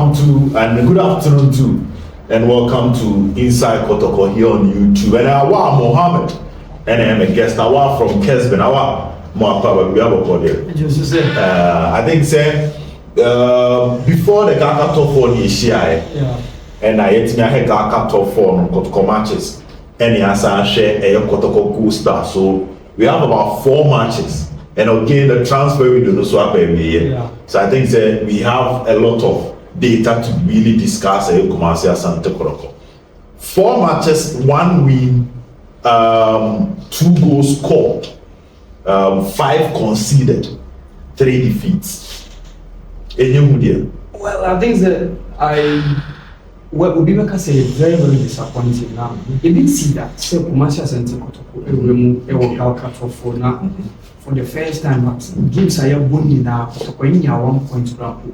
welcome to, and good afternoon to, and welcome to Inside Kotoko here on YouTube. And Awa Mohammed, and I'm a guest. Awa from Kesben. Awa Mohammed, we have a call there. I think say before the Gaka top 4 this year, and I had Gaka top 4 on Kotoko matches, and he has share a Kotoko Cool Star. So we have about 4 matches. And again, the transfer we do not swap every year. Yeah. So I think that we have a lot of data to really discuss Kumasi Asante Kotoko. 4 matches, 1 win, 2 goals scored, 5 conceded, 3 defeats. Well, I think that Ubibeka say very, very disappointing now. You didn't see that. So Kumasi Asante Kotoko remove a workout for now. For the first time, games are going now. Kotoko in 1 point grapple.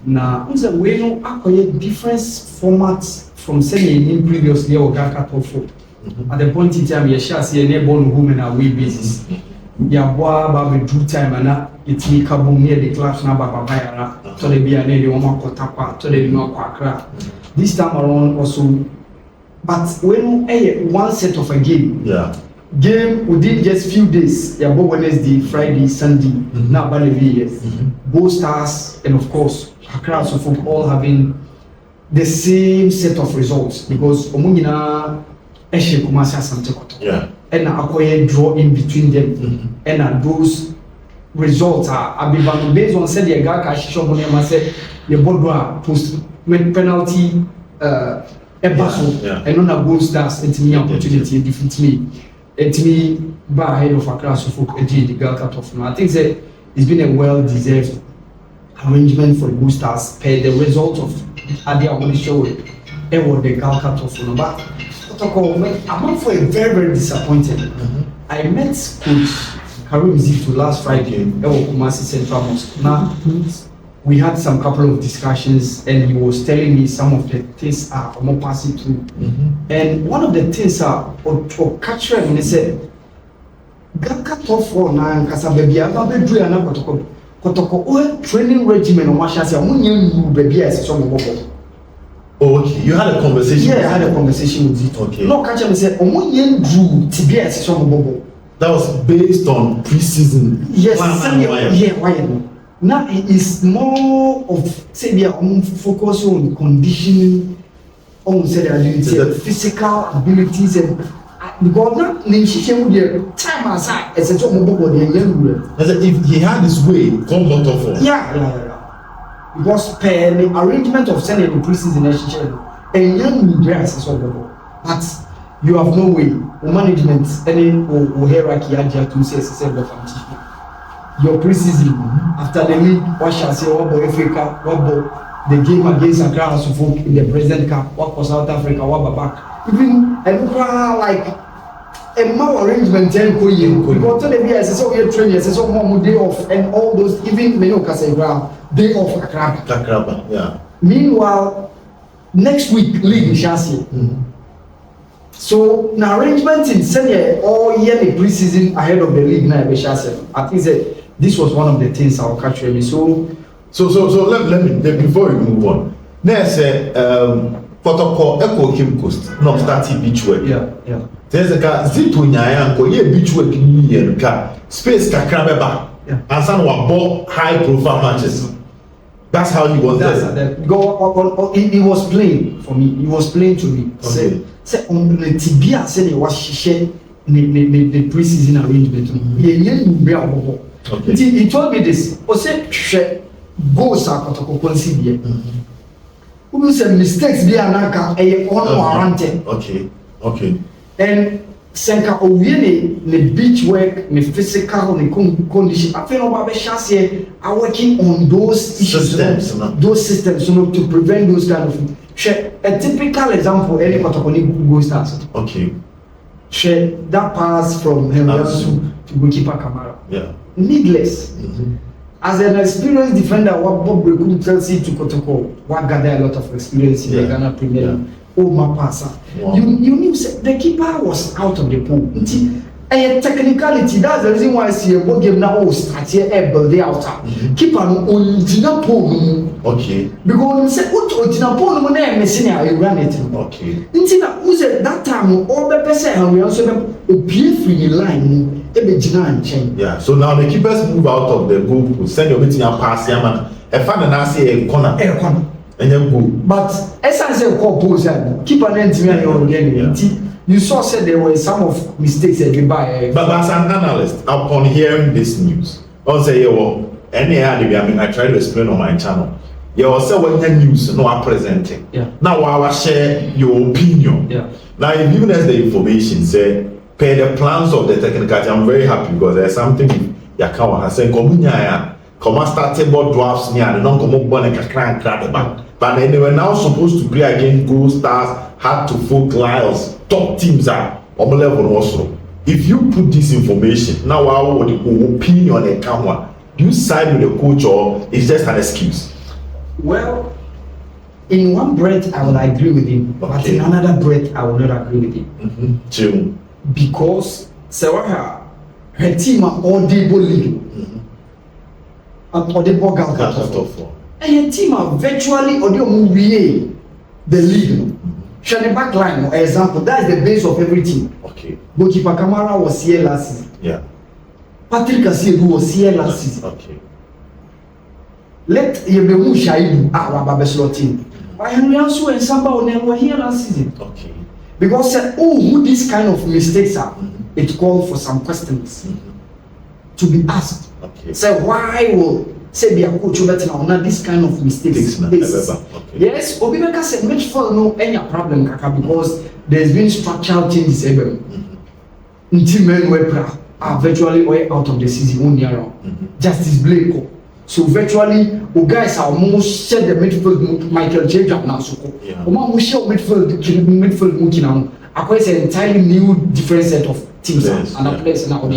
Now, we know acquire different formats from saying previously or Gaka top 4. At the point in time, you shall see a neighborhood woman on a way basis. Yabwa Baby Drew time and it's me kabum near the class now, Baba, so they be a lady on Kotapa, so they know Quakra. This time around also, but when one set of a game, game within just few days, about Wednesday, Friday, Sunday, now by the years, both stars and of course Accra so folk all having the same set of results because Omungina Eshe Kumasi Asante Kotoko and acquire draw in between them and those results are based on said the Gaka Shishomone said the Bodwa post with penalty episode and on a goal stars and me opportunity defeat me. It me by ahead of Accra so folk the girl cut off. I think that it's been a well-deserved arrangement for the boosters per the result of Adabo show and what the girl cut off. But I'm for a very, very disappointed. I met Coach Zito last Friday at Kumasi Central Mosque. Now we had some couple of discussions and he was telling me some of the things I'm passing through. And one of the things or catch and he said, Gaka top 4 na kasa baby aba do ya na Kotoko training regimen on Mashasi amunye baby as so mo. Okay, you had a conversation. Yeah, I had a conversation with Zito. Okay. No, catch and said omunye drew tibia as so mo. That was based on pre-season. Yes, why? Now it is more of say we are focus on conditioning, on say the physical abilities and because now the time aside as a job if he had his way, come out of it. Yeah. Because per the arrangement of sending the preseason and young grass is all but you have no way management any or hierarchy to say your preseason after the league, what shall say what about Africa, what about the game against Accra so folk in the President Cup, what for South Africa, what about back. Even like a more arrangement because to the BS so we training so more day off and all those even Meno Kasegra day off Accra. Yeah. Meanwhile, next week league in Chassis. So now arrangement in senior all year the preseason ahead of the league now I think that this was one of the things I'll catch me. So let me before we move on. There's a Kotoko Echo Kim Coast, not starting beach work. Yeah. There's a car Zito Nyayanko, beach work in year car space Kakrabeba. And some were bought high profile matches. That's how he was there. He was playing for me. He was playing to me. Okay. Say on the Tibia said he was sharing the preseason arrangement. Okay. He told me this. He said, goals are Kotoko consider. Who said mistakes be anaka unwarranted. Okay. And Senka Oviene, the beach work, the physical, the condition. I feel about the are working on those issues, those systems, to prevent those kind of. A typical example, any Kotoko go stars. Okay. That pass from Hemyasu to goalkeeper Kamara. Yeah. Needless. As an experienced defender, what Bob Brekum tells you to Kotoko, what gather a lot of experience in the Ghana Premier League. Oh, my passer. Wow. You knew the keeper was out of the pool. A technicality, that's the reason why I see a ball game now start here build the outer. Keep on Jinapon. Okay. Because say what Jinapon when missing I ran it. Okay. Intina who said that time all the person and we also appear free line chain. Yeah, so now the keepers move out of the goal, send your meeting and pass man. A fan and I say a corner. And then go. But as I say keep an end to me again. You saw said there were some of mistakes that we buy. But as an analyst, upon hearing this news, I'll say, well, I try to explain on my channel. You also when the news no are presenting. Yeah. Now I will share your opinion. Yeah. Now you've given us the information, say pay the plans of the technicality. I'm very happy because there's something Yakawa has said, come start table drafts me and non come born a crank crowd back. But then they were now supposed to play against Gold Stars, had to folk Lyles, top teams are on level also. If you put this information, now how would the opinion on camera? Do you side with the coach or it's just an excuse? Well, in one breath I will agree with him, but in another breath I will not agree with him. Because Sewaha, her team are all day league. Or the ball got and your team are virtually or the league. Shani backline, for example, that's the base of everything. Okay. Goalkeeper Kamara was here last season. Yeah. Patrick Asiedu was here last season. Okay. Let Yebemu Shaibu our Babeslo team. But Henry Ansu and Samba Onen were here last season. Okay. Because who these kind of mistakes are, it called for some questions to be asked. Okay. So why will say be a coach better now this kind of mistakes? Okay. Yes, Obibeka said midfield no any problem kaka because there's been structural changes able. Until men were are virtually way out of the season only around. Justice Blake. So virtually guys are almost share the midfield Michael J. now so. Almost share midfield mukina. Acquires an entirely new different set of teams and a place now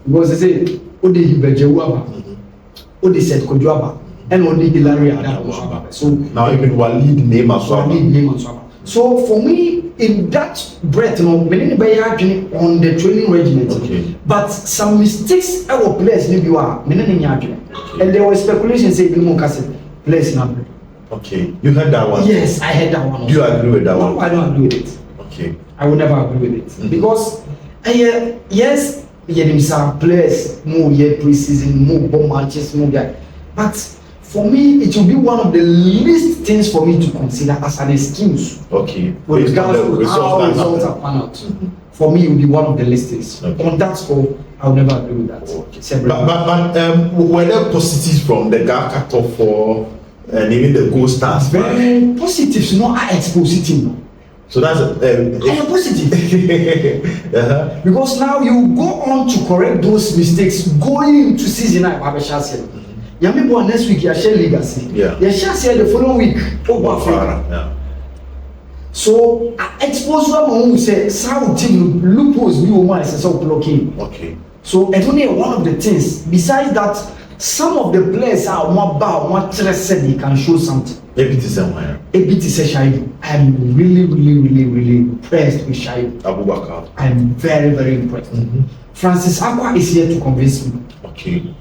because they say Odi Bejewaba. Odi said Kojuaba and Odi Hilary Adabo. So now even Walid name as well. So for me, in that breath, many on the training regiment. Okay. But some mistakes our players maybe were many and there was speculation saying players not. Okay. You heard that one? Yes, I heard that one. Do you agree with that one? No, I don't agree with it. Okay. I would never agree with it. Because yes, some players more pre-season, more bomb matches, more guy. But for me, it will be one of the least things for me to consider as an excuse. Okay. With regards to how results are pan out. For me, it will be one of the least things. Okay. On that score, I will never agree with that. Okay. But were there positives from the guy cut off for and even the Gold Stars? Very positives, no, I expositive. So that's I am positive. Because now you go on to correct those mistakes going into season 9 Babesha. Yamibo next week you share legacy. Yeah. You share the following week over Africa. Yeah. So I expose one who say how team loopholes new one is so blocking. Okay. So it's only one of the things. Besides that, some of the players are more bad, more interested they can show something. somewhere. I'm really impressed with Shaibu. Abubakar. I'm very impressed. Francis Akwa is here to convince me. Okay.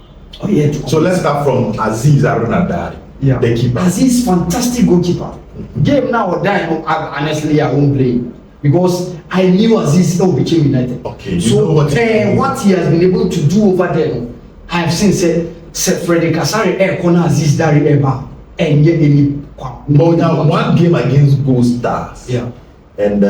So let's start from Aziz Arunadari. Yeah. The keeper. Aziz, fantastic goalkeeper. Game now or die, honestly, I won't play. Because I knew Aziz became United. Okay. So what he has been able to do over there, I have seen said Freddy Kasari corner Aziz Dari Eba and get any. But now one game against Gold Stars. Yeah. And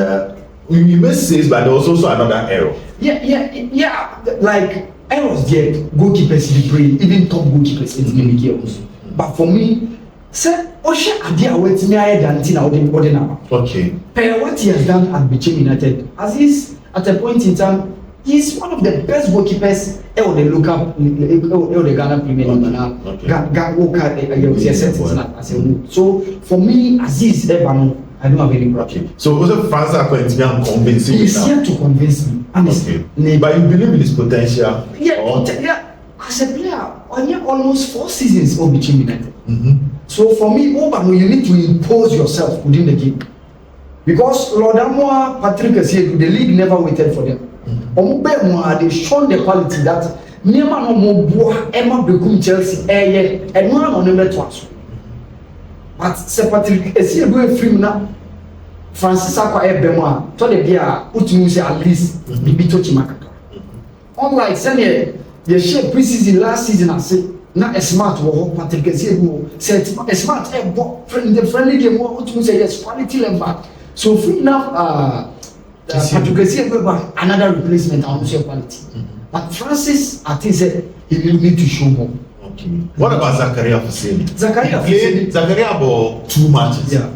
we made saves, but there was also another error. Yeah. Like errors there, goalkeepers in the brain, even top goalkeepers in the games. But for me, say Osha Adia went me higher than Tina Odinaba. Okay. What he has done at Bichim United, Aziz at a point in time, he's one of the best goalkeepers ever the look up the Ghana Premier League. So for me, Aziz Ebano, I don't have any problem. Okay. So was it France are going to be convincing? He's here to convince me. Honestly. Okay. But you believe in his potential? Yeah. As a player, I have almost 4 seasons of Bichim United. So for me, you need to impose yourself within the game. Because Lord Amoa, Patrick Asiedu, the league never waited for them. They shown the quality that Niema no more boa Emma become Chelsea and one on the twice. But separately, a see a good film now. Francis Aqua Ebema, told the beer, put you at least be touching Macca. Unlike Sunday, the shape preseason last season, I say, not a smart war, Patrick said a smart friendly game, what to say, yes, quality level. So, free now, Patrick another replacement, I will say quality. But Francis, I think he will need to show more. Okay. What about Zakaria Hussein? Zakaria about 2 matches. Yeah.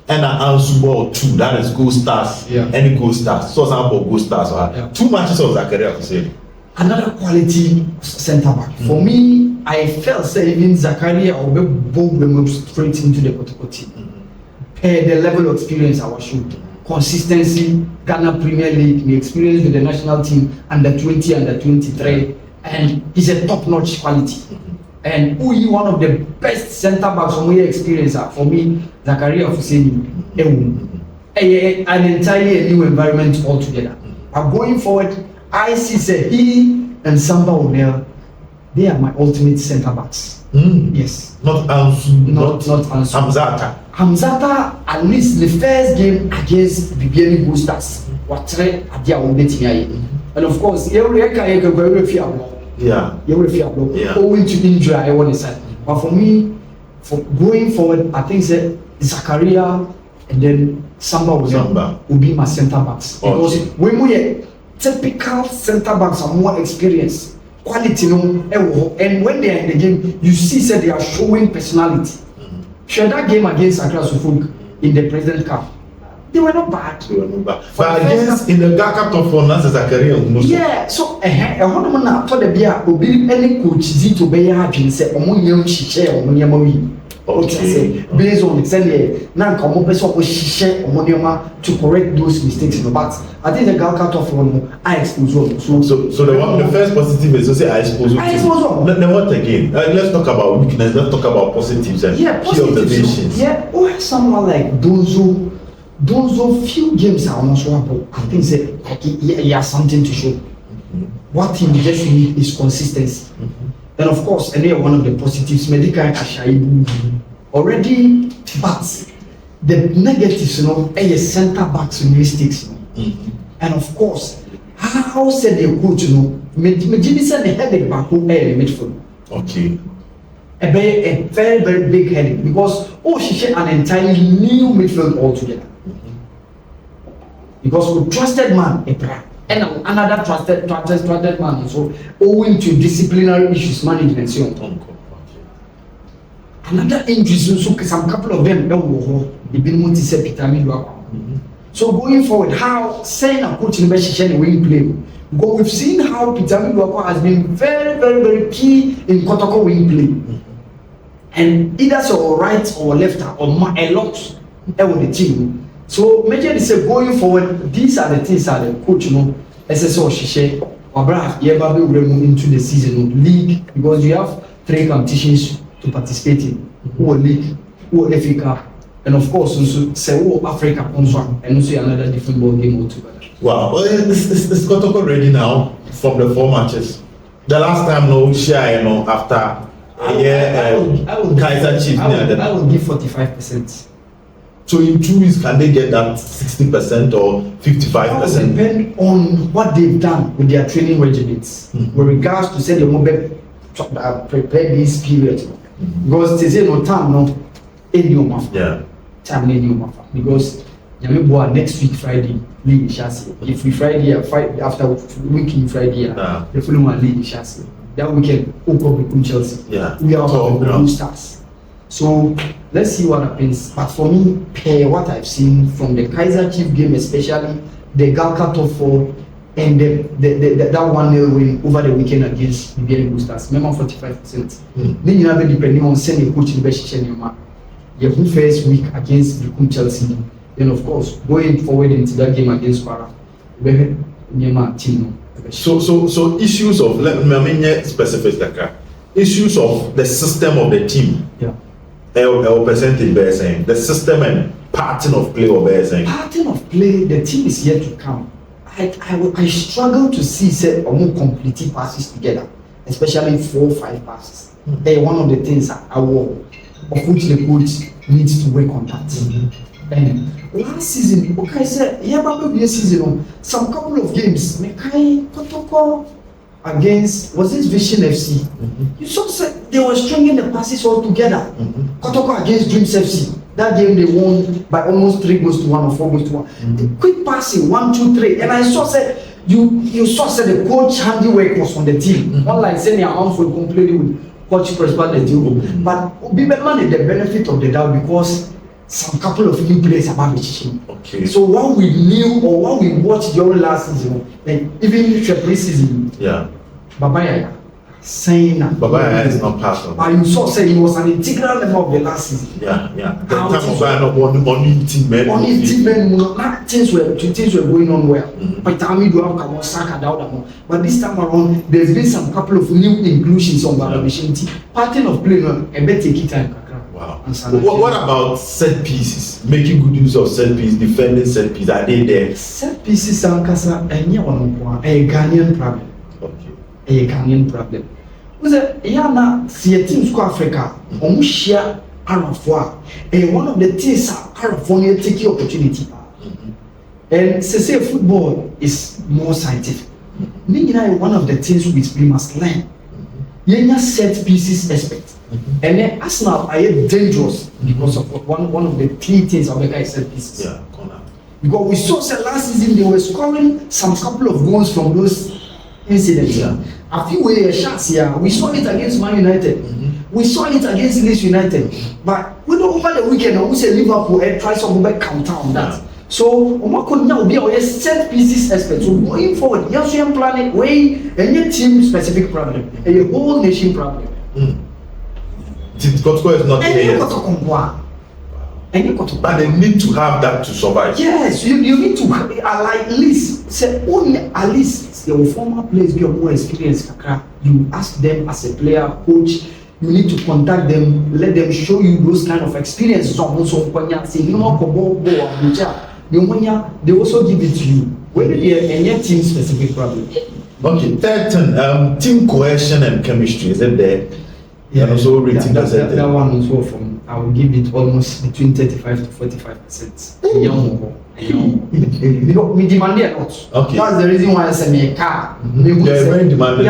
And an Ansubo 2, that is goal stars. Yeah. Any goal stars. So example, goal stars. Yeah. 2 matches of Zakaria Hussein. Another quality centre back. For me, I felt say even Zakaria will be straight into the Kotoko team. The level of experience I was showing. Consistency, Ghana Premier League, the experience with the national team, under 20, under 23, and he's a top-notch quality. And who is one of the best centre backs from my experience for me, Zakaria Hussein, an entirely new environment altogether. But going forward, I see say he and Samba O'Neil, they are my ultimate centre backs. Yes. Not Ansu. Not Ansu. Hamzata, at least the first game against Bibiani Boosters, what try at their own betting. And of course, every yeah. Owing to injury, I want to say. But for me, for going forward, I think that Zakaria and then Samba will be my centre backs. Because when we are typical centre backs are more experienced, quality, and when they are in the game, you see that they are showing personality. Share that game against Accra Suffolk in the President Cup. They were not bad. But against in the Ghana top for Nancy Zakaria. Yeah, so a woman told the beer will be any coach Zito be having said among young share or Munyamawi. Okay, based on the same now come up with share or Munyama to correct those mistakes. But I think the Ghana top for I expose. So the first positive is to say I expose. Then what again? Let's talk about weakness, let's talk about positives and key observations. Yeah, or someone like those few games are almost wonderful. I think he has something to show. What he just need is consistency. And of course, one of the positives, Medical Ashaibu already, but the negatives, a centre backs mistakes. And of course, how said the coach, Majini said the headache back who midfield. Okay. A very, very big headache because she shared an entirely new midfield altogether. Because we trusted man, and another trusted man, so owing to disciplinary issues, management, so another injuries, so some couple of them they've been so going forward, how saying a coach in the wing play, because we've seen how Peter Midwako has been very, very, very key in Kotoko wing play, and either so right or left or a lot with the team. So major say going forward, these are the things that the coach SSO Shishe or Braf Yebabe will move into the season league because you have 3 competitions to participate in. Who league, who FA Cup, and of course also say who Africa also and also another different ball game altogether. Wow, it's Kotoko ready now from the 4 matches. The last time after Kaiser Chiefs. I would give 45%. So in 2 weeks, can they get that 60% or 55%? It will depend on what they've done with their training regimens with regards to say the mobile prepare this period. Because they say no time, time because next week Friday, league chassis. If we Friday after weekend Friday, the following one league chassis. That weekend, Okobe Chelsea. We are all stars. So let's see what happens. But for me, what I've seen from the Kaiser Chief game, especially the Galka top 4 and that 1-0 win over the weekend against Bibiani Boosters, remember 45%. Then you have depending on sending coach in the your first week against Chelsea. Then of course going forward into that game against Para, So issues of specific issues of the system of the team. Percentage saying the system and pattern of play of saying. Pattern of play, the team is yet to come. I struggle to see say more complete passes together, especially 4 or 5 passes. One of the things I will, of which the coach needs to work on that. And last season, okay, say probably season, some couple of games, Mekai Kotoko against was this Vision FC? You saw they were stringing the passes all together. Kotoko against Dreams FC. That game they won by almost 3 goals to 1 or 4 goals to 1. The quick passing 1, 2, 3, and I saw said you saw said the coach handiwork was on the team. Unlike saying your arms were completely with coach Presbyterian the deal. But Obibeman is the benefit of the doubt because some couple of new players about the Okay. So what we knew or what we watched during last season, like even if the pre-season, Babaya saying that Babaya is not part of it. But you saw say he was an integral member of the last season. The time of Babaya not only team men. Only team men, things were going on well. By the time we do have Kamosaka down, but this time around, there's been some couple of new inclusions on Babaya team. Parting of playing a better take time. Wow. What about set pieces? Making good use of set pieces, defending set pieces, are they there? Set pieces are a Ghanaian problem. Okay. A Ghanaian problem. Was a Yana see a team squad Africa, share Arafwa. And one of the things Arafwa take your opportunity. And say football is more scientific. Meaning one of the things which we must learn. Yenya set pieces aspect. And then Arsenal are dangerous because of one of the key things of the guys set pieces. Yeah, corner. Because we saw that last season they were scoring some couple of goals from those incidents. A few shots here. We saw it against Man United. We saw it against Leeds United. But over the weekend, we say Liverpool try some back counter on that. So we could now be our set pieces aspect. So going forward, yes, we are planning way any team specific problem, a whole nation problem. Kotoko is not here. But they need to have that to survive. Yes, you need to at least say only at least your former players be more experienced. You ask them as a player, coach. You need to contact them, let them show you those kind of experiences. They also give it to you. When any team specific problem. Okay, third thing, team cohesion and chemistry, is it there? Yeah, and also rating that one also from I will give it almost between 35 to 45%. Because we demand a lot. Okay. That's the reason why I say me a car. They're very demanding.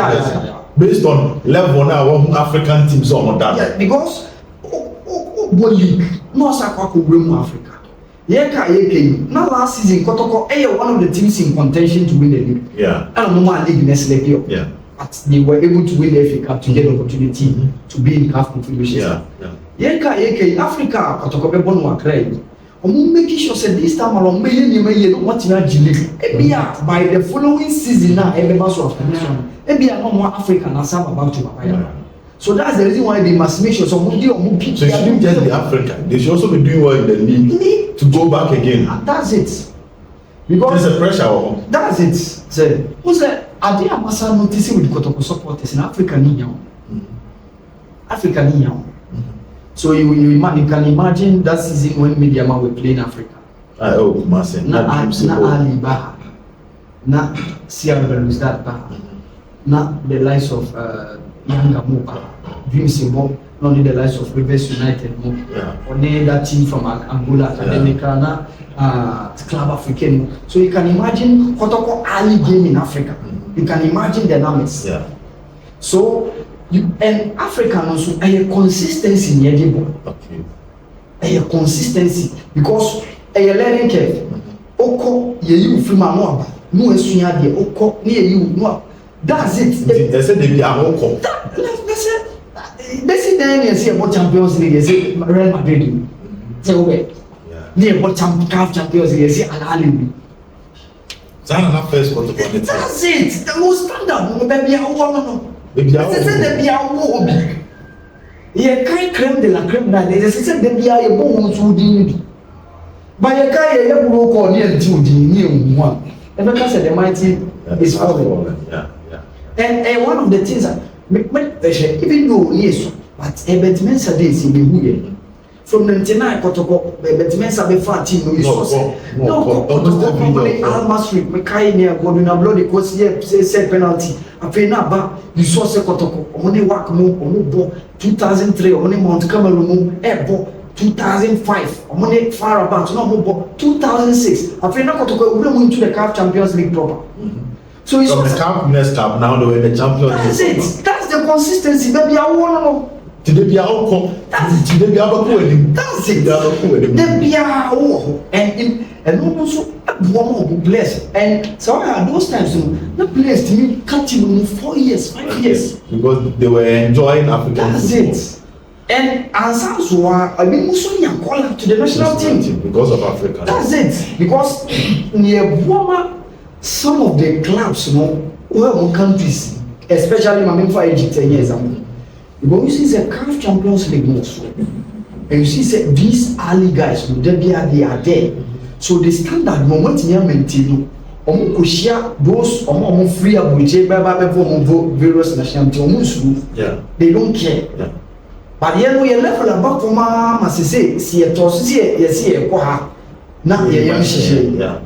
Based on level now, African teams on that. Yeah, because one league, no Sakako Remo Africa. Now last season, Kotoko one of the teams in contention to win the league. Yeah. And no league next league. Yeah. But they were able to win the FA Cup to get the opportunity to be in CAF Confederation. Africa, Kotoko be born one credit. Making sure that this time around, by the following season now, everybody sort of no more African as I'm about to. So that's the reason why they must make sure someone do more people. So it shouldn't just be Africa. They should also be doing well in the league to go back again. That's it. Because there's a pressure. That's it. So who's that? Are they massa noticing with Kotoko supporters in Africa now? Africa now. So you can imagine that season when Mediama were playing Africa. Massive. Na Ali Baha, na Sierra Leone Baha, na the likes of Yanga Moba, Dreams Mo, not the likes of Rivers United Mo, or that team from Angola, Academica, na Club African. So you can imagine Kotoko Ali game in Africa. You can imagine the dynamics. So and African also a consistency in your ball. Okay. A consistency because a learning curve. Oko you from Amoaba. No esunya de oko near you no. That's it. They said they be Oko. That's it. Then you see about Champions League. You see Real Madrid. Say okay. Near about Champions League. You see Al Ahly. That's first Kotoko. That's it. The most standard. Maybe I want Maybe I want. Yeah, can't crème de la crème là. Les essais de bien est bon sous dîner. But you can't you go call near to the one. And because the mighty is falling. And one of the things that make pressure, even though yes, but a bet mensa days in the from 99 Kotoko, but Mensa before team, no, almost every day. Almost me kai near Goduna bloody course here, say penalty. I pay now, but you saw say Kotoko, only work move, only 2003, only Mount Cameroon, airport. 2005, money far about no more 2006. I feel not to go into the CAF Champions League proper. So it's the CAF next cup now they're the Champions League. That's it. That's the consistency. Maybe I want today be our today be our wedding. That's it. Then be our and also one will bless. And so those times the players to me catching 4 years, 5 years. Because they were enjoying African. That's football. it. And answers were, I mean, Muslim and call up to the national team because of Africa. That's it. Because near Burma, some of the clubs, you know, well, countries, especially my main for Egypt 10 years ago, but you see the CAF Champions League most, and you see these early guys, they are there. So the standard moment in maintain. Those free various national teams, they don't care. Yeah. But the we level above for mama say a toss see a qua now yeah.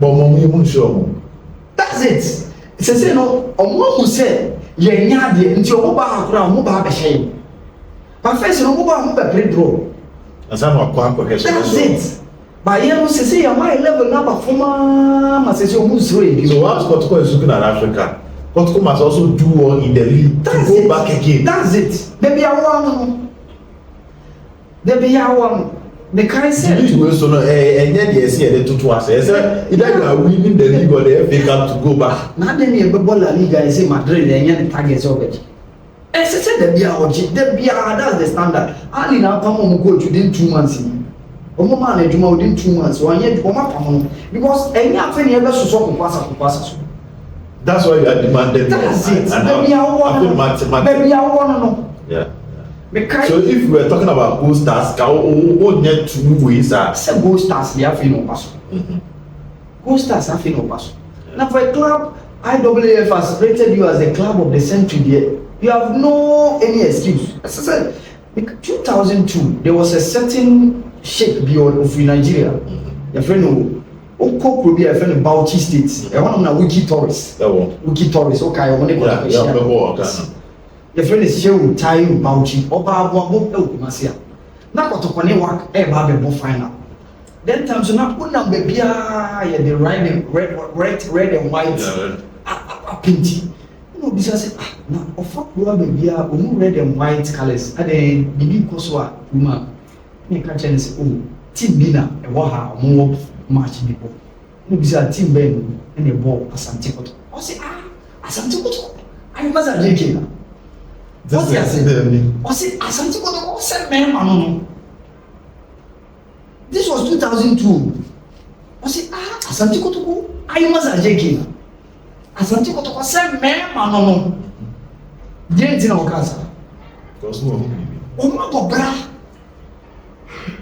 But mom show. That's it. Say no who said yeah until mobile shame. But first no mobile play draw. That's it. But you say my level number for mama say so who's ready. So what's Kotoko is looking at Africa? Kotoko must also do well in the league to go back again. That's it. They are one. The kind said. And yet they see it to us. Either you are winning the league or the FA Cup to go back. Now then you have La Liga is in Madrid and you targets of it. And she said that's the standard. Ali now come on coach within 2 months. Man within 2 months. 1 year because any affair ever so pass. That's why you are demanding. That's it. Maybe I want. Yeah. So if we were talking about goal stars, what net 2 ways are? Say goal stars, they have no pass. Goal stars have no pass. Now for a club, IAAF has rated you as the club of the century. You have no any excuse. As I said, in 2002, there was a certain sheikh beyond of Nigeria. Your friend Oko could be a friend of Bauchi State. I want to know Wiki Torres. Wiki Torres. Okay, I want to go. Your friend is Shehu Tayu Bauchi. Oba Wabo Elkumasia. Now got to connect work. Baby final. Then times now put down baby. The red and white. Pinty. You know, this I said. Now, of what baby? Red and white colors. And then baby Koswa Uma. You can't say, oh, team dinner. And what how more. Match people. No be a team ben and a ball Asante Kotoko. I say Asante Kotoko. I must have taken. What I say? I say Asante Kotoko said man. This was 2002. I say Asante Kotoko. I must have taken. Asante Kotoko said man. Didn't know Casa. Because no. Oh my God,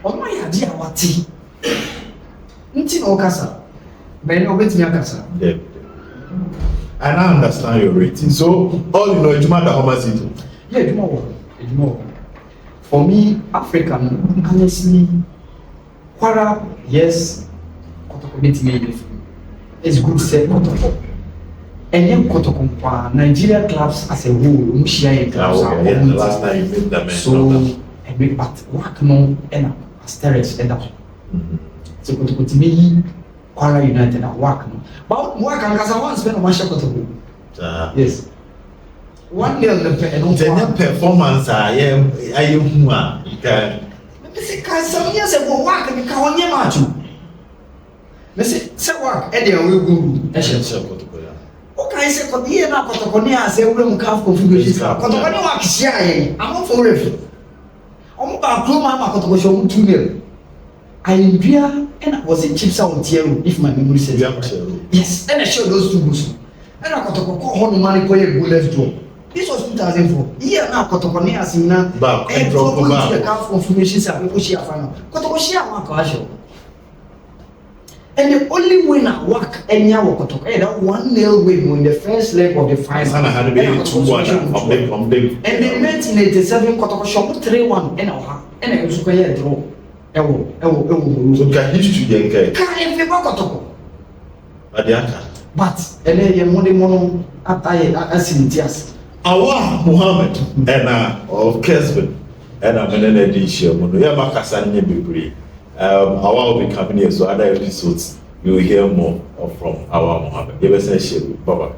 my idea what tea. Nti no kasa. Ben obetimi akasa. Yeah. I now understand your rating. So all you know, Ejuma da Homa Zito. Yeah, Ejuma. For me, African, honestly, Kwara, yes, Kotoko betimi. It's good to say Kotoko. And then Kotoko kwa Nigeria clubs as a whole, Mushia clubs are the last time you made them. So, and we but work no and asterisk and up. So Kotoko to me, Kwara United and work no. But work and because I want to spend on my shop Kotoko. Yes. 1 year the performance I who are some years ago work and become 1 year match. Say work and they will go. Okay, say Kotia na Kotoko say we will have configuration. Kotoko ni work share. I'm for referee. I'm about to mama Kotoko show 2-0. I and I was a chip sound tier if my memory says yes, and I showed those 2 goals. And I got to call home money for a bullet draw. This was 2004. Here now, Kotoko has in a confirmation. Kotoko share one question. And the only winner work any Kotoko, that 1-0 win in the first leg of the final. Sana had been 2-1 from big. And then 1987 Kotoko shot 3-1 and it was a draw. So can history get Can't you Kotoko? But and then your money mono as in tears. Awa Muhammad and of Kesben and I'm an edition. Yamakasani Bibri. Awa will be coming here, so other episodes you will hear more from Awa Muhammad. You ever say, Baba?